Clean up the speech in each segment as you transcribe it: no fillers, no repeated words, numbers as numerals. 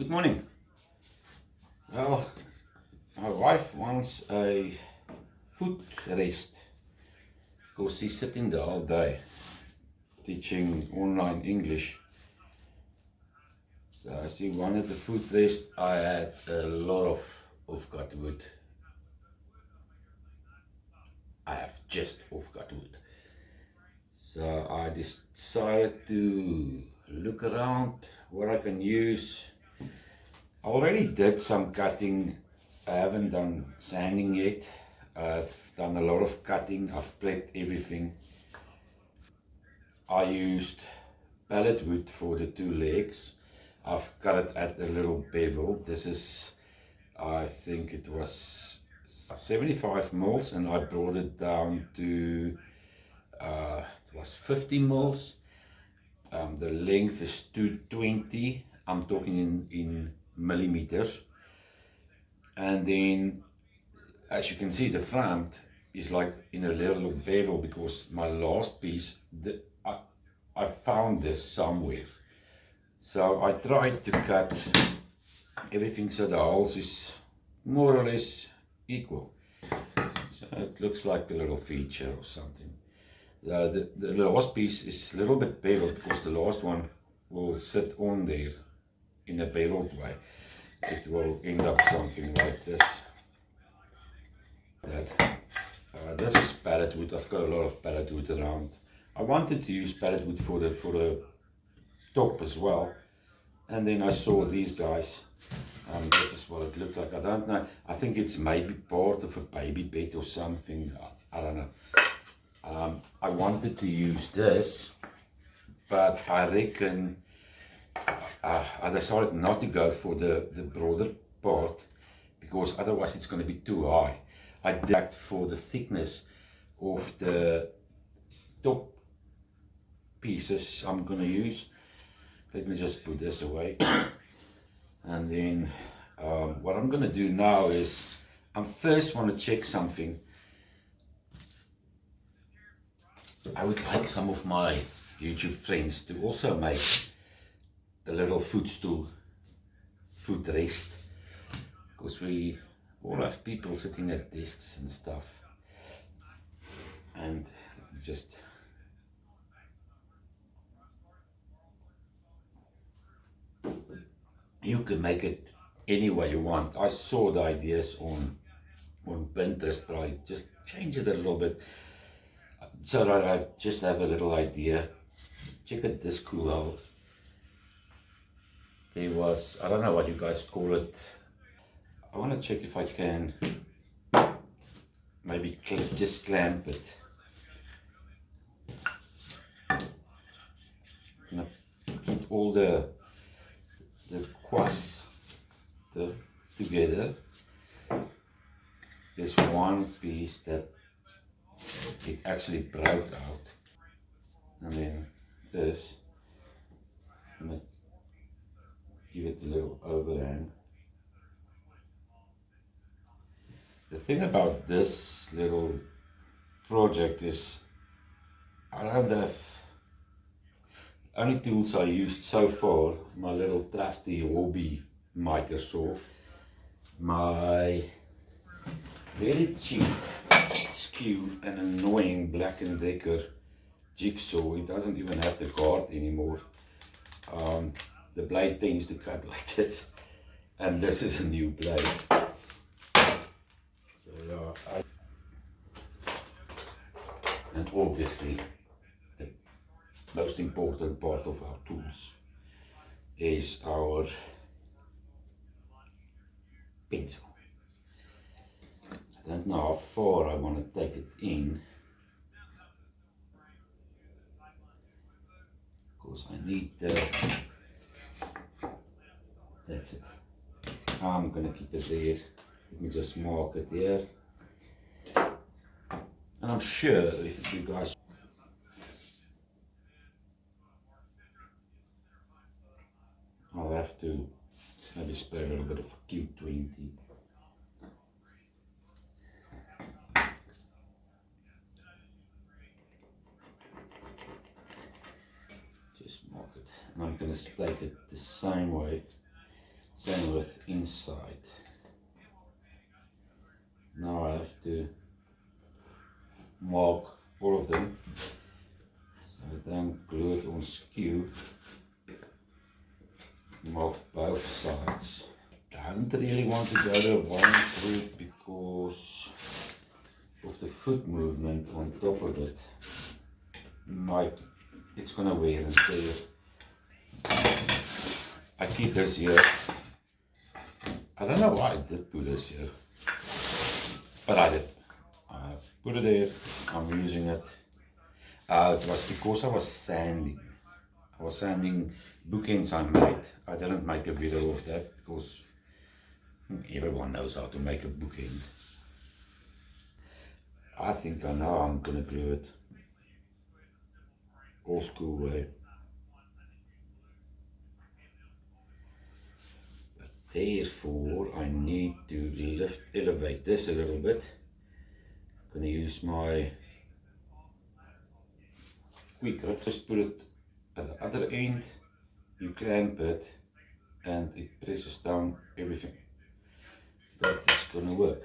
Good morning. Well, my wife wants a footrest because she's sitting the whole day teaching online English. So she wanted the footrest. I had a lot of offcut wood. I have just offcut wood. So I decided to look around what I can use. I already did some cutting. I haven't done sanding yet. I've done a lot of cutting. I've prepped everything. I used palletwood for the two legs. I've cut it at a little bevel. This is, I think it was 75 mils, and I brought it down to it was 50 mils. The length is 220. I'm talking in millimeters. And then, as you can see, the front is like in a little bevel because my last piece, I found this somewhere. So I tried to cut everything so the holes is more or less equal. So it looks like a little feature or something. The last piece is a little bit beveled because the last one will sit on there in a beveled way. It will end up something like this. This is palletwood. I've got a lot of palletwood around. I wanted to use palletwood for the top as well, and then I saw these guys. This is what it looked like. I don't know. I think it's maybe part of a baby bed or something. I don't know. I wanted to use this, but I reckon I decided not to go for the broader part because otherwise it's going to be too high. I did for the thickness of the top pieces I'm going to use. Let me just put this away. And then what I'm going to do now is I first want to check something. I would like some of my YouTube friends to also make a little footstool, footrest, because we all have people sitting at desks and stuff. And just you can make it any way you want. I saw the ideas on Pinterest, but I just change it a little bit so that I just have a little idea. Check out this cool out. There was, I don't know what you guys call it. I want to check if I can maybe just clamp it. Keep all the quads together. There's one piece that it actually broke out, and then this, I'm gonna give it a little overhang. The thing about this little project is I don't have only tools I used so far, my little trusty hobby miter saw, my very cheap, skew and annoying Black & Decker jigsaw. It doesn't even have the guard anymore. The blade tends to cut like this, and this is a new blade. So yeah, and obviously the most important part of our tools is our pencil. I don't know how far I want to take it in, because I need that's it. I'm gonna keep it there. Let me just mark it there. And I'm sure if you guys I'll have to maybe spray a little bit of Q20. Just mark it. And I'm going to stake it the same way. Same with inside. Now I have to mark all of them. So then glue it on skew. Mark both sides. I don't really want to go the one through because of the foot movement on top of it. It's gonna wear and tear. I keep this here. I don't know why I did put this here, but I did. I put it there. I'm using it. It was because I was sanding. I was sanding bookends I made. I didn't make a video of that because everyone knows how to make a bookend. I think I know I'm gonna glue it old school way. But therefore I need to elevate this a little bit. I'm gonna use my quick grip. Just put it at the other end, you clamp it and it presses down everything. That is gonna work.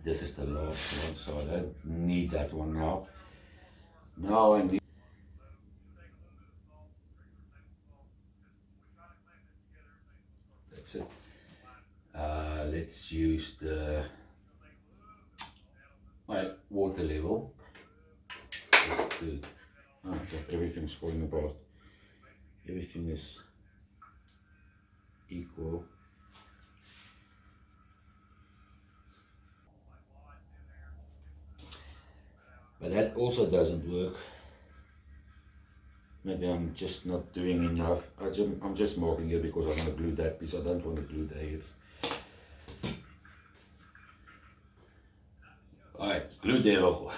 This is the last one, so I don't need that one now. Now I need. That's it. Let's use my water level. Okay, everything's falling apart. Everything is equal. But that also doesn't work. Maybe I'm just not doing enough. I'm just marking it because I want to glue that piece. I don't want to glue that. Alright, glue devil.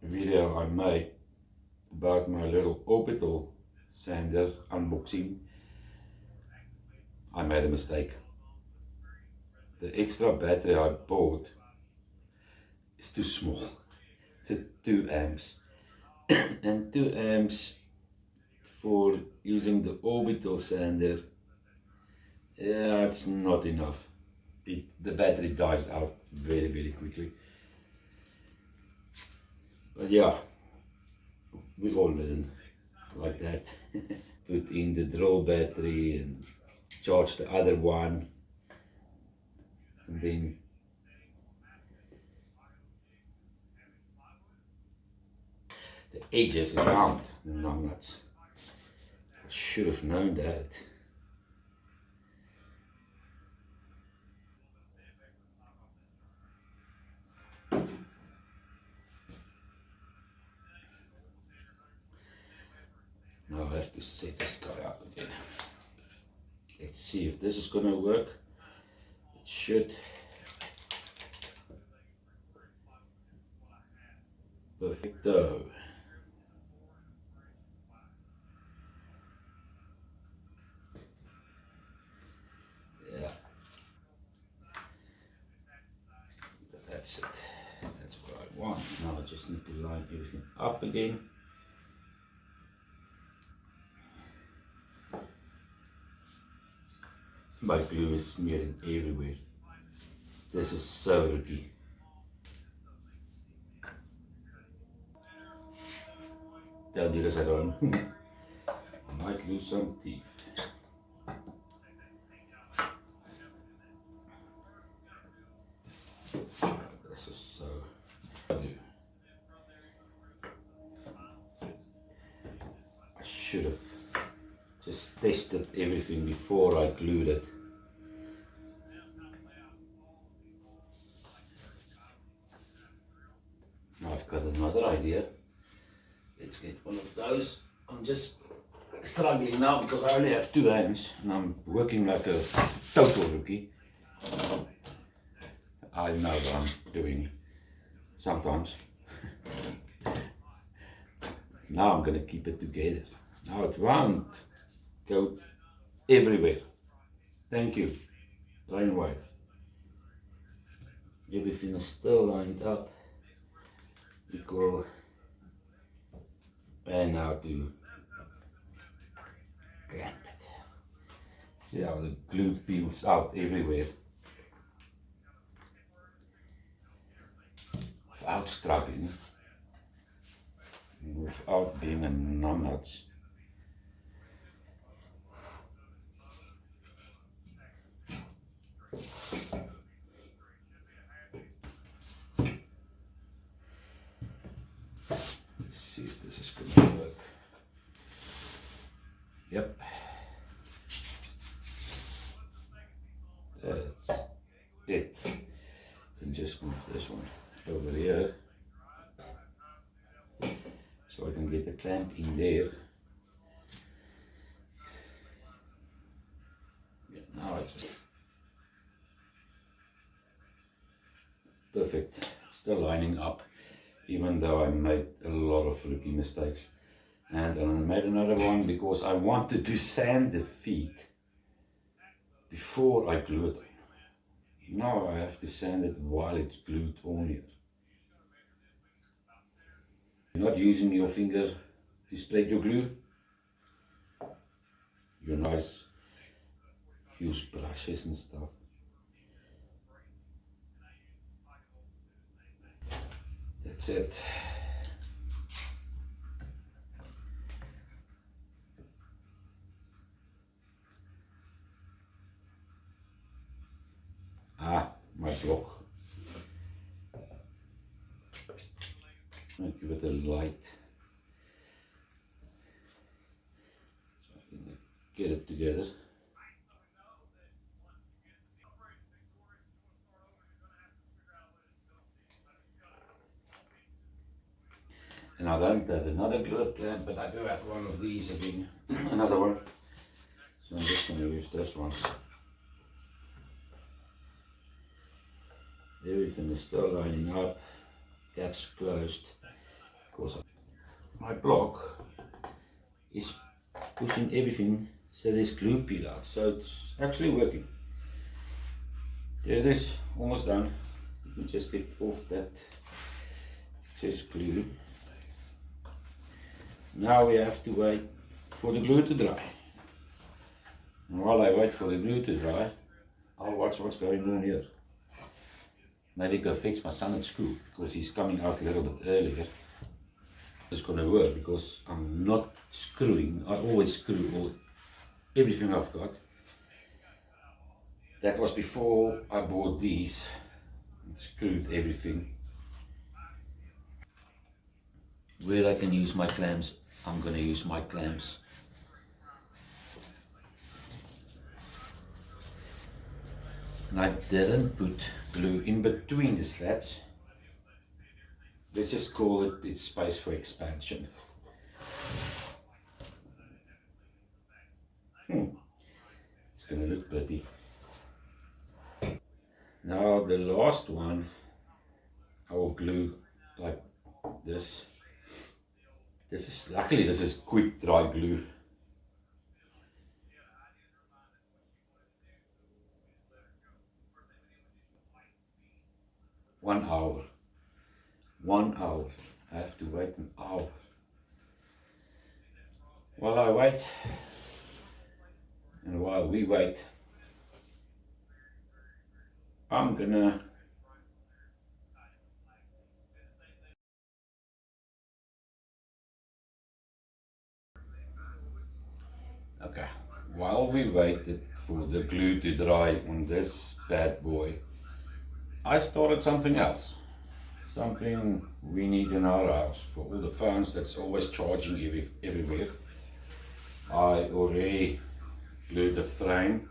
Video I made about my little orbital sander unboxing. I made a mistake. The extra battery I bought is too small. It's a 2 amps. And 2 amps for using the orbital sander, yeah, it's not enough. The battery dies out very, very quickly. But yeah, we all learn like that. Put in the drill battery and charge the other one, and then the edges is round and not nuts. I should have known that. Now I have to set this guy up again. Let's see if this is gonna work. It should. Perfecto. Yeah. That's it. That's what I want. Now I just need to line everything up again. My glue is smearing everywhere. This is so rookie. Don't do this at home. I might lose some teeth. This is so. I should have just tested everything before I glued it. Now I've got another idea. Let's get one of those. I'm just struggling now because I only have 2 hands and I'm working like a total rookie. I know what I'm doing sometimes. Now I'm gonna keep it together. Now it won't go everywhere. Thank you. Brainwave. Everything is still lined up. Equal. And now to clamp it. See how the glue peels out everywhere without struggling, without being a numbnuts. Let's see if this is going to work. Yep. That's it. And just move this one over here so I can get the clamp in there. Yeah, now I just perfect. Still lining up, even though I made a lot of rookie mistakes. And I made another one because I wanted to sand the feet before I glue it on. Now I have to sand it while it's glued on here. You're not using your finger to spread your glue. You nice use brushes and stuff. That's it. Ah, my block. I'll give it a light so I can get it together. And I don't have another glue clamp, but I do have one of these again, another one. So I'm just going to use this one. Everything is still lining up, gaps closed. Of course, my block is pushing everything so there's glue peel out, so it's actually working. There it is, almost done. We just get off that excess glue. Now we have to wait for the glue to dry. And while I wait for the glue to dry, I'll watch what's going on here. Maybe go fix my son at school because he's coming out a little bit earlier. It's going to work because I'm not screwing. I always screw everything I've got. That was before I bought these. Screwed everything. Where I can use my clamps, I'm going to use my clamps. And I didn't put glue in between the slats. Let's just call it its space for expansion. It's going to look pretty. Now the last one I will glue like this. Luckily this is quick dry glue. One hour. I have to wait an hour. While I wait, and while we wait, I'm gonna okay. While we waited for the glue to dry on this bad boy, I started something else. Something we need in our house for all the phones that's always charging everywhere. I already glued the frame.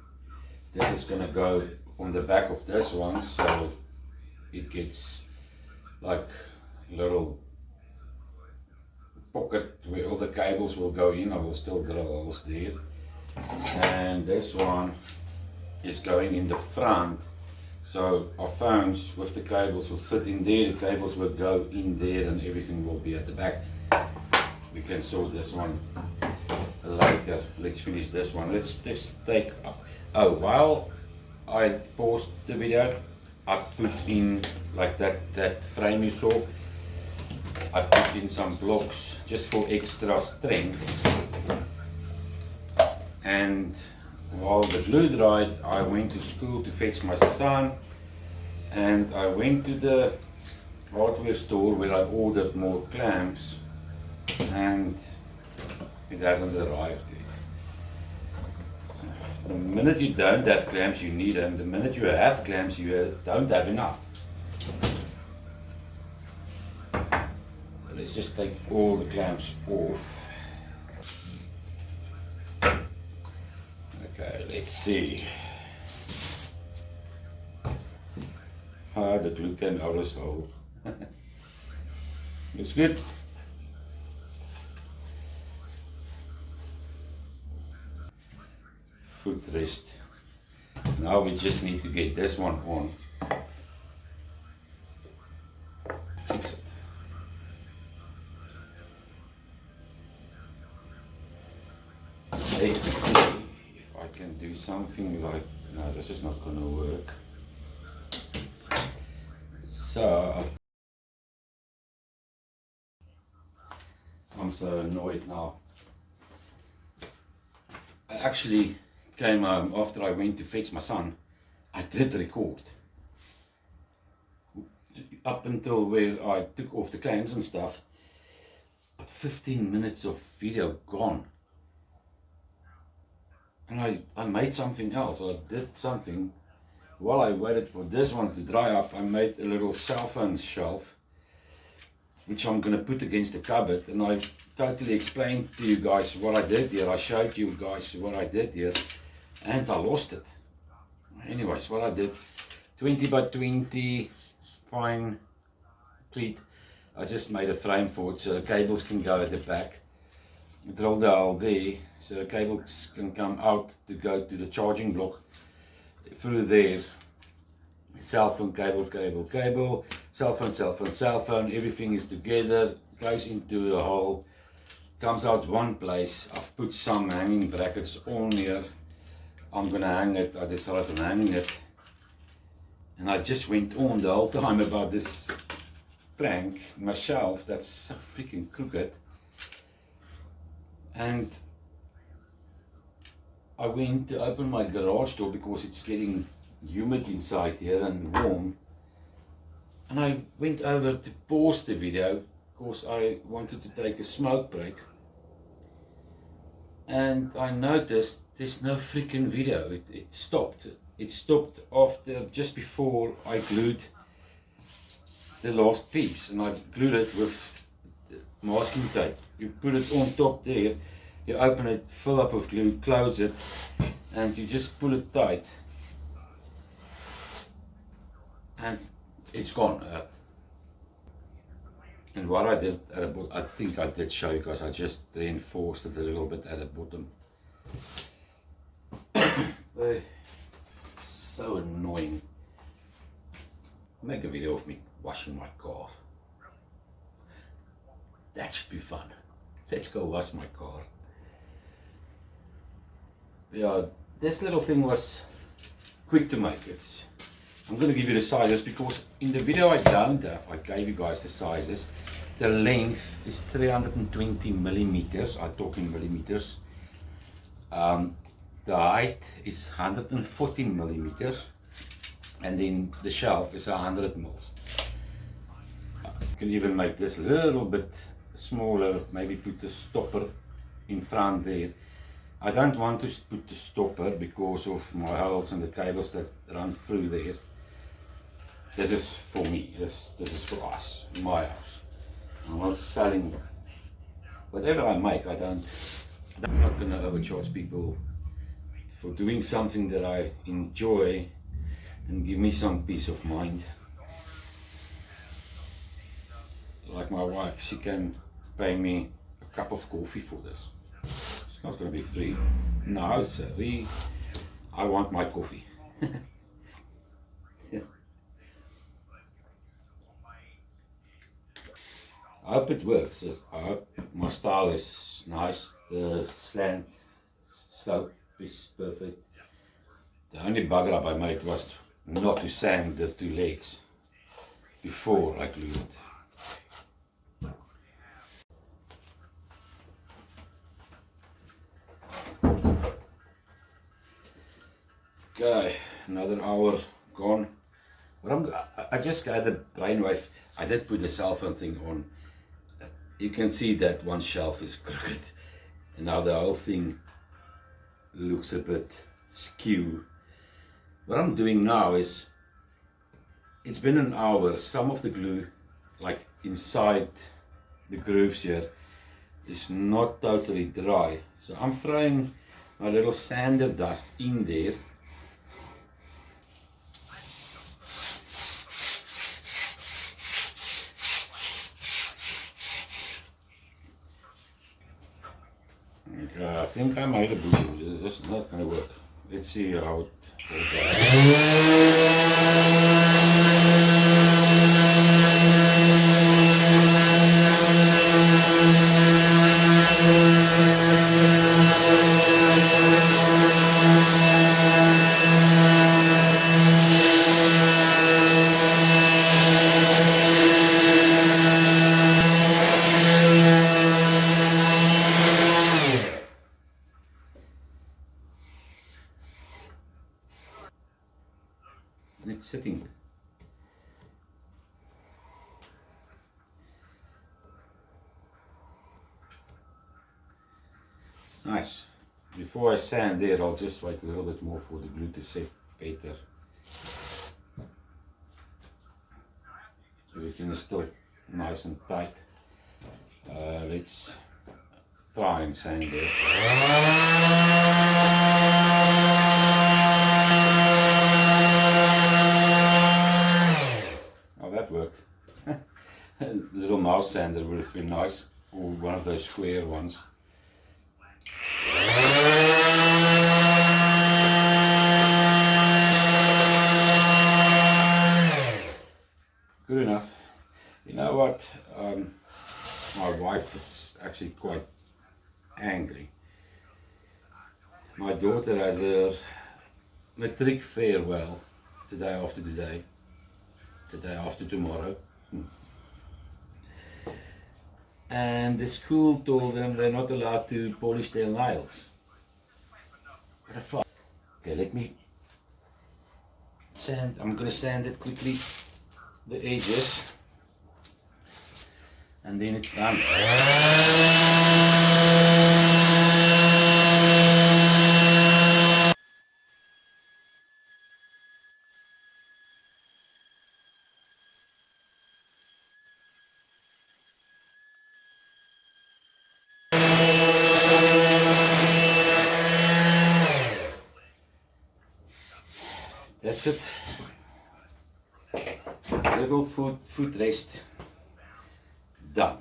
This is gonna go on the back of this one, so it gets like a little pocket where all the cables will go in. I will still drill holes there. And this one is going in the front. So our phones with the cables will sit in there, the cables will go in there and everything will be at the back. We can sort this one later. Let's finish this one. Let's just take, while I paused the video, I put in like that frame you saw. I put in some blocks just for extra strength. and while the glue dried, I went to school to fetch my son, and I went to the hardware store where I ordered more clamps, and it hasn't arrived yet. The minute you don't have clamps, you need them. The minute you have clamps, you don't have enough. So let's just take all the clamps off. Okay, let's see. The glue came out as well. Looks good. Footrest. Now we just need to get this one on. Fix it. Let's see if I can do something like, no, this is not going to work. So I'm so annoyed now. I actually came home after I went to fetch my son. I did record up until where I took off the clamps and stuff, but 15 minutes of video gone. And I made something else. I did something while I waited for this one to dry up. I made a little cell phone shelf which I'm going to put against the cupboard, and I totally explained to you guys what I did here. I showed you guys what I did here, and I lost it. Anyways, what I did, 20 by 20 pine pleat. I just made a frame for it so the cables can go at the back. Drilled the hole there so the cables can come out to go to the charging block. Through there, cell phone, cable, cell phone, everything is together, goes into the hole, comes out one place. I've put some hanging brackets on here. I'm gonna hang it. I decided on hanging it, and I just went on the whole time about this plank, my shelf that's so freaking crooked, and I went to open my garage door because it's getting humid inside here and warm, and I went over to pause the video because I wanted to take a smoke break, and I noticed there's no freaking video. It stopped. It stopped after, just before I glued the last piece, and I glued it with masking tape. You put it on top there, you open it, fill up with glue, close it, and you just pull it tight, and it's gone. And what I did at the bottom, I think I did show you guys, I just reinforced it a little bit at the bottom. It's so annoying. Make a video of me washing my car. That should be fun. Let's go wash my car. Yeah, this little thing was quick to make. I'm going to give you the sizes because in the video I don't have, I gave you guys the sizes. The length is 320 millimeters, I'm talking millimeters. The height is 140 millimeters, and then the shelf is 100 mils. You can even make this a little bit smaller, maybe put the stopper in front there. I don't want to put the stopper because of my holes and the cables that run through there. This is for me, this is for us, my house. I'm not selling whatever I make. I'm not going to overcharge people for doing something that I enjoy and give me some peace of mind. Like my wife, she can pay me a cup of coffee for this. It's not going to be free. No, sorry. I want my coffee. I hope it works. I hope my style is nice. The slant slope is perfect. The only bugger up I made was not to sand the two legs before I glued it. Okay, another hour gone. I just got the brainwave. I did put the cell phone thing on. You can see that one shelf is crooked, and now the whole thing looks a bit skew. What I'm doing now is, it's been an hour. Some of the glue, like inside the grooves here, is not totally dry. So I'm throwing my little sander dust in there. Okay, I think I made a boo-boo. This is not going to work. Let's see how it goes It's sitting. Nice. Before I sand there, I'll just wait a little bit more for the glue to set better. Everything is still nice and tight. Let's try and sand there. Oh, that worked. A little mouse sander would have been nice, or one of those square ones. Good enough. You know what? My wife is actually quite angry. My daughter has a matric farewell the day after today, the day after tomorrow. And the school told them they're not allowed to polish their nails. What a fuck. Okay, let me sand. I'm gonna sand it quickly, the edges, and then it's done. That's it. Little footrest done.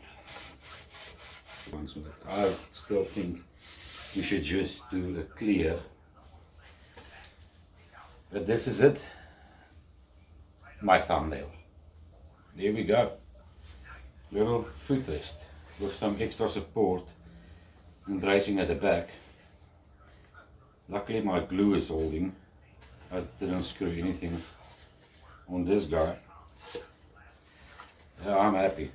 I still think we should just do a clear. But this is it. My thumbnail. There we go. Little footrest with some extra support and bracing at the back. Luckily my glue is holding. I didn't screw anything on this guy. Yeah, I'm happy.